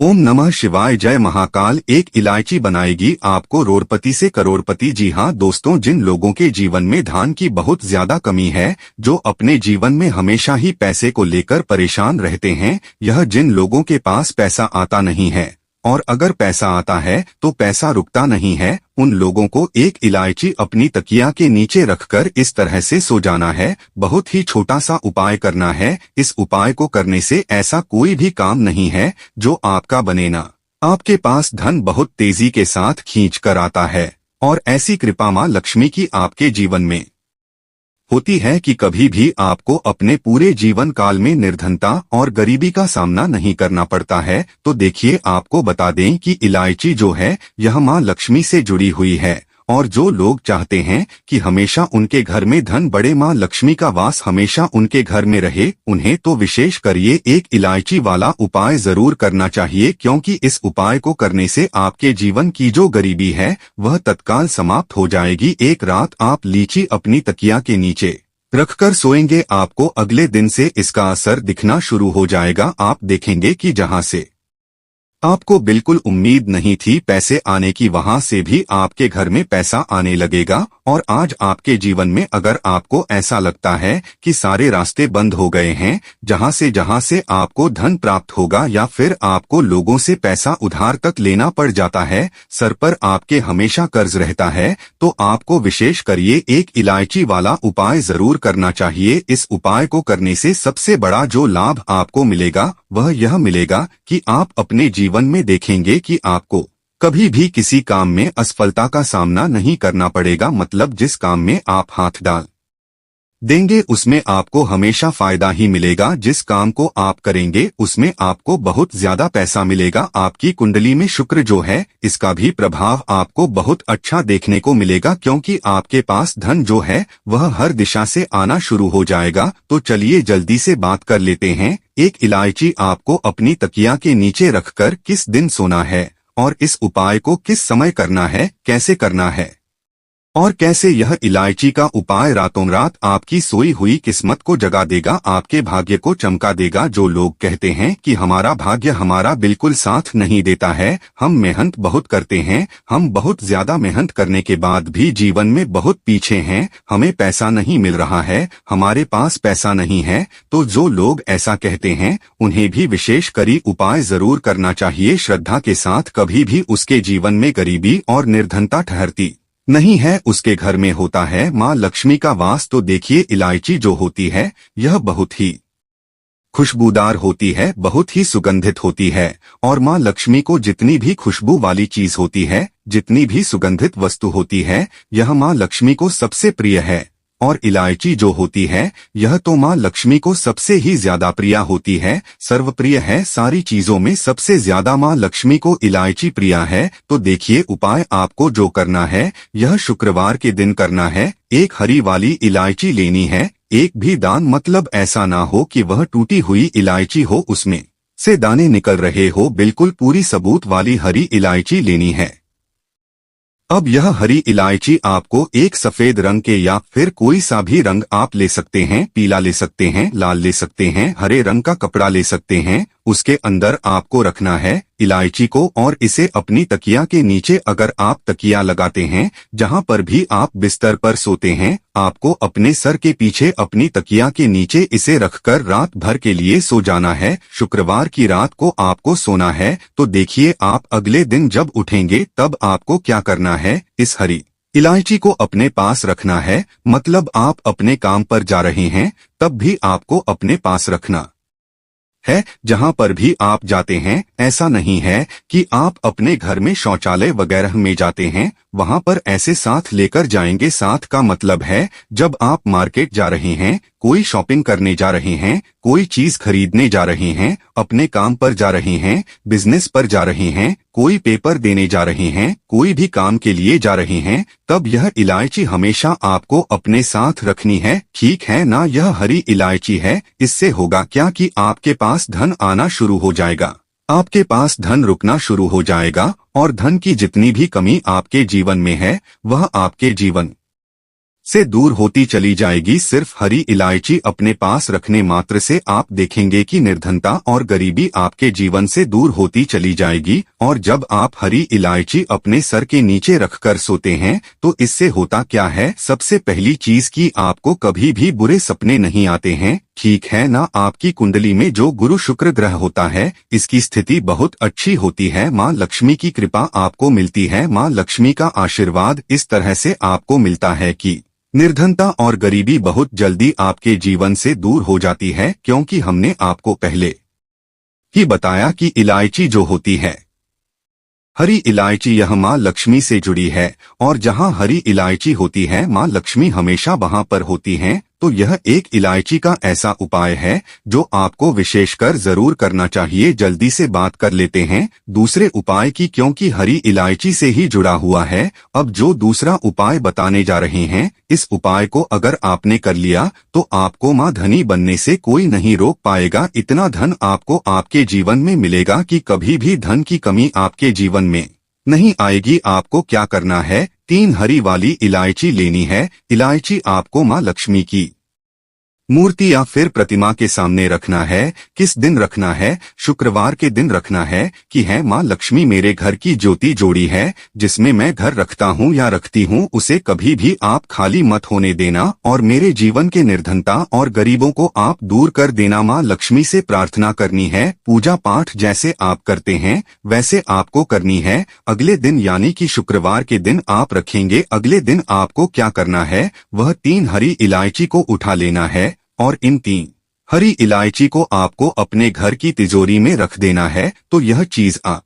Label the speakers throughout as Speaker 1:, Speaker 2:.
Speaker 1: ओम नमः शिवाय। जय महाकाल। एक इलायची बनाएगी आपको रोडपति से करोड़पति। जी हाँ दोस्तों, जिन लोगों के जीवन में धन की बहुत ज्यादा कमी है, जो अपने जीवन में हमेशा ही पैसे को लेकर परेशान रहते हैं, यह जिन लोगों के पास पैसा आता नहीं है और अगर पैसा आता है तो पैसा रुकता नहीं है, उन लोगों को एक इलायची अपनी तकिया के नीचे रखकर इस तरह से सो जाना है। बहुत ही छोटा सा उपाय करना है। इस उपाय को करने से ऐसा कोई भी काम नहीं है जो आपका बने ना। आपके पास धन बहुत तेजी के साथ खींच कर आता है और ऐसी कृपा माँ लक्ष्मी की आपके जीवन में होती है कि कभी भी आपको अपने पूरे जीवन काल में निर्धनता और गरीबी का सामना नहीं करना पड़ता है। तो देखिए, आपको बता दें कि इलायची जो है यह माँ लक्ष्मी से जुड़ी हुई है और जो लोग चाहते हैं कि हमेशा उनके घर में धन बढ़े, माँ लक्ष्मी का वास हमेशा उनके घर में रहे, उन्हें तो विशेष करिए एक इलायची वाला उपाय जरूर करना चाहिए, क्योंकि इस उपाय को करने से आपके जीवन की जो गरीबी है वह तत्काल समाप्त हो जाएगी। एक रात आप लीची अपनी तकिया के नीचे रखकर सोएंगे, आपको अगले दिन से इसका असर दिखना शुरू हो जाएगा। आप देखेंगे कि जहां से आपको बिल्कुल उम्मीद नहीं थी पैसे आने की, वहां से भी आपके घर में पैसा आने लगेगा। और आज आपके जीवन में अगर आपको ऐसा लगता है कि सारे रास्ते बंद हो गए हैं, जहां से आपको धन प्राप्त होगा, या फिर आपको लोगों से पैसा उधार तक लेना पड़ जाता है, सर पर आपके हमेशा कर्ज रहता है, तो आपको विशेष करिए एक इलायची वाला उपाय जरूर करना चाहिए। इस उपाय को करने से सबसे बड़ा जो लाभ आपको मिलेगा वह यह मिलेगा कि आप अपने जीवन में देखेंगे कि आपको कभी भी किसी काम में असफलता का सामना नहीं करना पड़ेगा। मतलब जिस काम में आप हाथ डाल देंगे उसमें आपको हमेशा फायदा ही मिलेगा। जिस काम को आप करेंगे उसमें आपको बहुत ज्यादा पैसा मिलेगा। आपकी कुंडली में शुक्र जो है, इसका भी प्रभाव आपको बहुत अच्छा देखने को मिलेगा, क्योंकि आपके पास धन जो है वह हर दिशा से आना शुरू हो जाएगा। तो चलिए जल्दी से बात कर लेते हैं। एक इलायची आपको अपनी तकिया के नीचे रखकर किस दिन सोना है और इस उपाय को किस समय करना है, कैसे करना है और कैसे यह इलायची का उपाय रातों रात आपकी सोई हुई किस्मत को जगा देगा, आपके भाग्य को चमका देगा। जो लोग कहते हैं कि हमारा भाग्य हमारा बिल्कुल साथ नहीं देता है, हम मेहनत बहुत करते हैं, हम बहुत ज्यादा मेहनत करने के बाद भी जीवन में बहुत पीछे हैं, हमें पैसा नहीं मिल रहा है, हमारे पास पैसा नहीं है, तो जो लोग ऐसा कहते हैं उन्हें भी विशेष करी उपाय जरूर करना चाहिए। श्रद्धा के साथ कभी भी उसके जीवन में गरीबी और निर्धनता ठहरती नहीं है, उसके घर में होता है माँ लक्ष्मी का वास। तो देखिए, इलायची जो होती है यह बहुत ही खुशबूदार होती है, बहुत ही सुगंधित होती है, और माँ लक्ष्मी को जितनी भी खुशबू वाली चीज होती है, जितनी भी सुगंधित वस्तु होती है, यह माँ लक्ष्मी को सबसे प्रिय है। और इलायची जो होती है यह तो माँ लक्ष्मी को सबसे ही ज्यादा प्रिय होती है, सर्वप्रिय है। सारी चीजों में सबसे ज्यादा माँ लक्ष्मी को इलायची प्रिय है। तो देखिए, उपाय आपको जो करना है यह शुक्रवार के दिन करना है। एक हरी वाली इलायची लेनी है, एक भी दान, मतलब ऐसा ना हो कि वह टूटी हुई इलायची हो, उसमें से दाने निकल रहे हो, बिल्कुल पूरी सबूत वाली हरी इलायची लेनी है। अब यह हरी इलायची आपको एक सफेद रंग के या फिर कोई सा भी रंग आप ले सकते हैं, पीला ले सकते हैं, लाल ले सकते हैं, हरे रंग का कपड़ा ले सकते हैं, उसके अंदर आपको रखना है इलायची को और इसे अपनी तकिया के नीचे, अगर आप तकिया लगाते हैं जहां पर भी आप बिस्तर पर सोते हैं, आपको अपने सर के पीछे अपनी तकिया के नीचे इसे रखकर रात भर के लिए सो जाना है। शुक्रवार की रात को आपको सोना है। तो देखिए, आप अगले दिन जब उठेंगे तब आपको क्या करना है, इस हरी इलायची को अपने पास रखना है। मतलब आप अपने काम पर जा रहे हैं तब भी आपको अपने पास रखना है। जहां पर भी आप जाते हैं, ऐसा नहीं है कि आप अपने घर में शौचालय वगैरह में जाते हैं, वहां पर ऐसे साथ लेकर जाएंगे। साथ का मतलब है जब आप मार्केट जा रहे हैं, कोई शॉपिंग करने जा रहे हैं, कोई चीज खरीदने जा रहे हैं, अपने काम पर जा रहे हैं, बिजनेस पर जा रहे हैं, कोई पेपर देने जा रहे हैं, कोई भी काम के लिए जा रहे हैं, तब यह इलायची हमेशा आपको अपने साथ रखनी है। ठीक है ना, यह हरी इलायची है। इससे होगा क्या कि आपके पास धन आना शुरू हो जाएगा, आपके पास धन रुकना शुरू हो जाएगा, और धन की जितनी भी कमी आपके जीवन में है वह आपके जीवन से दूर होती चली जाएगी। सिर्फ हरी इलायची अपने पास रखने मात्र से आप देखेंगे कि निर्धनता और गरीबी आपके जीवन से दूर होती चली जाएगी। और जब आप हरी इलायची अपने सर के नीचे रखकर सोते हैं तो इससे होता क्या है? सबसे पहली चीज कि आपको कभी भी बुरे सपने नहीं आते हैं, ठीक है ना? आपकी कुंडली में जो गुरु शुक्र ग्रह होता है इसकी स्थिति बहुत अच्छी होती है। माँ लक्ष्मी की कृपा आपको मिलती है। माँ लक्ष्मी का आशीर्वाद इस तरह से आपको मिलता है कि निर्धनता और गरीबी बहुत जल्दी आपके जीवन से दूर हो जाती है, क्योंकि हमने आपको पहले ही बताया कि इलायची जो होती है, हरी इलायची, यह माँ लक्ष्मी से जुड़ी है। और जहाँ हरी इलायची होती है माँ लक्ष्मी हमेशा वहाँ पर होती हैं। तो यह एक इलायची का ऐसा उपाय है जो आपको विशेषकर जरूर करना चाहिए। जल्दी से बात कर लेते हैं दूसरे उपाय की, क्योंकि हरी इलायची से ही जुड़ा हुआ है। अब जो दूसरा उपाय बताने जा रहे हैं, इस उपाय को अगर आपने कर लिया तो आपको माँ धनी बनने से कोई नहीं रोक पाएगा। इतना धन आपको आपके जीवन में मिलेगा कि कभी भी धन की कमी आपके जीवन में नहीं आएगी। आपको क्या करना है? 3 हरी वाली इलायची लेनी है। इलायची आपको माँ लक्ष्मी की मूर्ति या फिर प्रतिमा के सामने रखना है। किस दिन रखना है? शुक्रवार के दिन रखना है कि है माँ लक्ष्मी मेरे घर की ज्योति जोड़ी है, जिसमें मैं घर रखता हूँ या रखती हूँ, उसे कभी भी आप खाली मत होने देना और मेरे जीवन के निर्धनता और गरीबों को आप दूर कर देना। माँ लक्ष्मी से प्रार्थना करनी है। पूजा पाठ जैसे आप करते हैं वैसे आपको करनी है। अगले दिन यानी कि शुक्रवार के दिन आप रखेंगे। अगले दिन आपको क्या करना है? वह 3 हरी इलायची को उठा लेना है और इन 3 हरी इलायची को आपको अपने घर की तिजोरी में रख देना है। तो यह चीज आप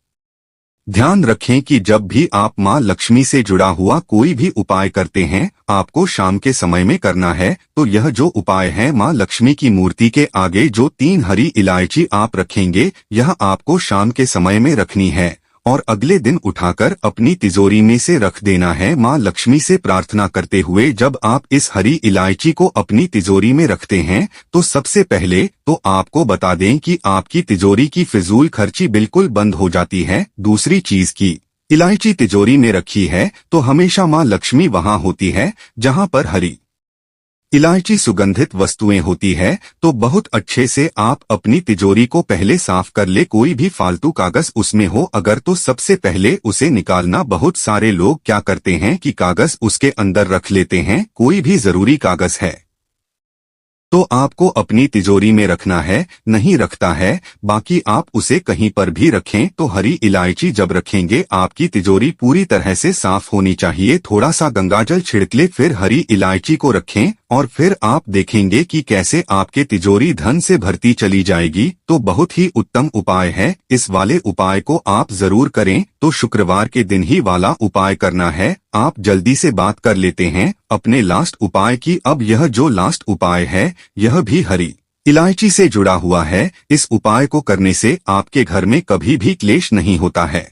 Speaker 1: ध्यान रखें कि जब भी आप माँ लक्ष्मी से जुड़ा हुआ कोई भी उपाय करते हैं आपको शाम के समय में करना है। तो यह जो उपाय है माँ लक्ष्मी की मूर्ति के आगे जो 3 हरी इलायची आप रखेंगे, यह आपको शाम के समय में रखनी है और अगले दिन उठाकर अपनी तिजोरी में से रख देना है। माँ लक्ष्मी से प्रार्थना करते हुए जब आप इस हरी इलायची को अपनी तिजोरी में रखते हैं तो सबसे पहले तो आपको बता दें कि आपकी तिजोरी की फिजूल खर्ची बिल्कुल बंद हो जाती है। दूसरी चीज की इलायची तिजोरी में रखी है तो हमेशा माँ लक्ष्मी वहाँ होती है। जहाँ पर हरी इलायची सुगंधित वस्तुएं होती है तो बहुत अच्छे से आप अपनी तिजोरी को पहले साफ कर ले। कोई भी फालतू कागज उसमें हो अगर तो सबसे पहले उसे निकालना। बहुत सारे लोग क्या करते हैं कि कागज उसके अंदर रख लेते हैं। कोई भी जरूरी कागज है तो आपको अपनी तिजोरी में रखना है, नहीं रखता है बाकी आप उसे कहीं पर भी रखें। तो हरी इलायची जब रखेंगे आपकी तिजोरी पूरी तरह से साफ होनी चाहिए। थोड़ा सा गंगाजल छिड़क ले, फिर हरी इलायची को रखें और फिर आप देखेंगे कि कैसे आपके तिजोरी धन से भरती चली जाएगी। तो बहुत ही उत्तम उपाय है, इस वाले उपाय को आप जरूर करें। तो शुक्रवार के दिन ही वाला उपाय करना है। आप जल्दी से बात कर लेते हैं अपने लास्ट उपाय की। अब यह जो लास्ट उपाय है यह भी हरी इलायची से जुड़ा हुआ है। इस उपाय को करने से आपके घर में कभी भी क्लेश नहीं होता है।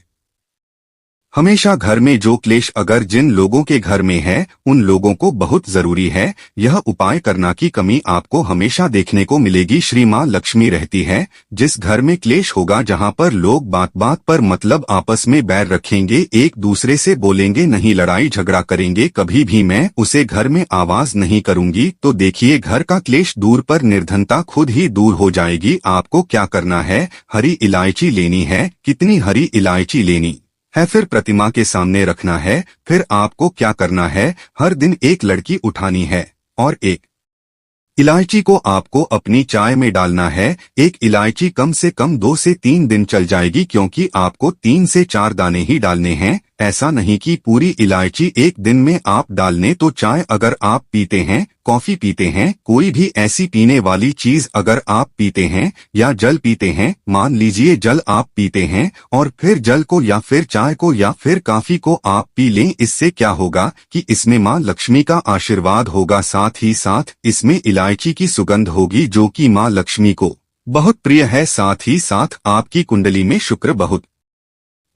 Speaker 1: हमेशा घर में जो क्लेश अगर जिन लोगों के घर में है उन लोगों को बहुत जरूरी है यह उपाय करना की कमी आपको हमेशा देखने को मिलेगी। श्री माँ लक्ष्मी रहती है। जिस घर में क्लेश होगा, जहाँ पर लोग बात बात पर मतलब आपस में बैर रखेंगे, एक दूसरे से बोलेंगे नहीं, लड़ाई झगड़ा करेंगे, कभी भी मैं उसे घर में आवाज नहीं करूंगी, तो देखिए घर का क्लेश दूर पर निर्धनता खुद ही दूर हो जाएगी। आपको क्या करना है? हरी इलायची लेनी है। कितनी हरी इलायची लेनी है? फिर प्रतिमा के सामने रखना है। फिर आपको क्या करना है? हर दिन एक लड़की उठानी है और एक इलायची को आपको अपनी चाय में डालना है। एक इलायची कम से कम 2 से 3 दिन चल जाएगी, क्योंकि आपको 3 से 4 दाने ही डालने हैं। ऐसा नहीं कि पूरी इलायची एक दिन में आप डालने। तो चाय अगर आप पीते हैं, कॉफी पीते हैं, कोई भी ऐसी पीने वाली चीज अगर आप पीते हैं या जल पीते हैं, मान लीजिए जल आप पीते हैं और फिर जल को या फिर चाय को या फिर कॉफी को आप पी लें, इससे क्या होगा कि इसमें माँ लक्ष्मी का आशीर्वाद होगा। साथ ही साथ इसमें इलायची की सुगंध होगी जो कि माँ लक्ष्मी को बहुत प्रिय है। साथ ही साथ आपकी कुंडली में शुक्र बहुत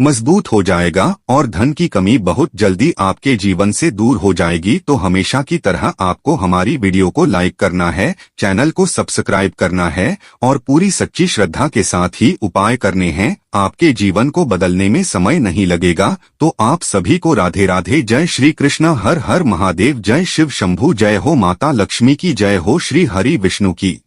Speaker 1: मजबूत हो जाएगा और धन की कमी बहुत जल्दी आपके जीवन से दूर हो जाएगी। तो हमेशा की तरह आपको हमारी वीडियो को लाइक करना है, चैनल को सब्सक्राइब करना है और पूरी सच्ची श्रद्धा के साथ ही उपाय करने हैं। आपके जीवन को बदलने में समय नहीं लगेगा। तो आप सभी को राधे राधे। जय श्री कृष्ण। हर हर महादेव। जय शिव शंभू। जय हो माता लक्ष्मी की। जय हो श्री हरि विष्णु की।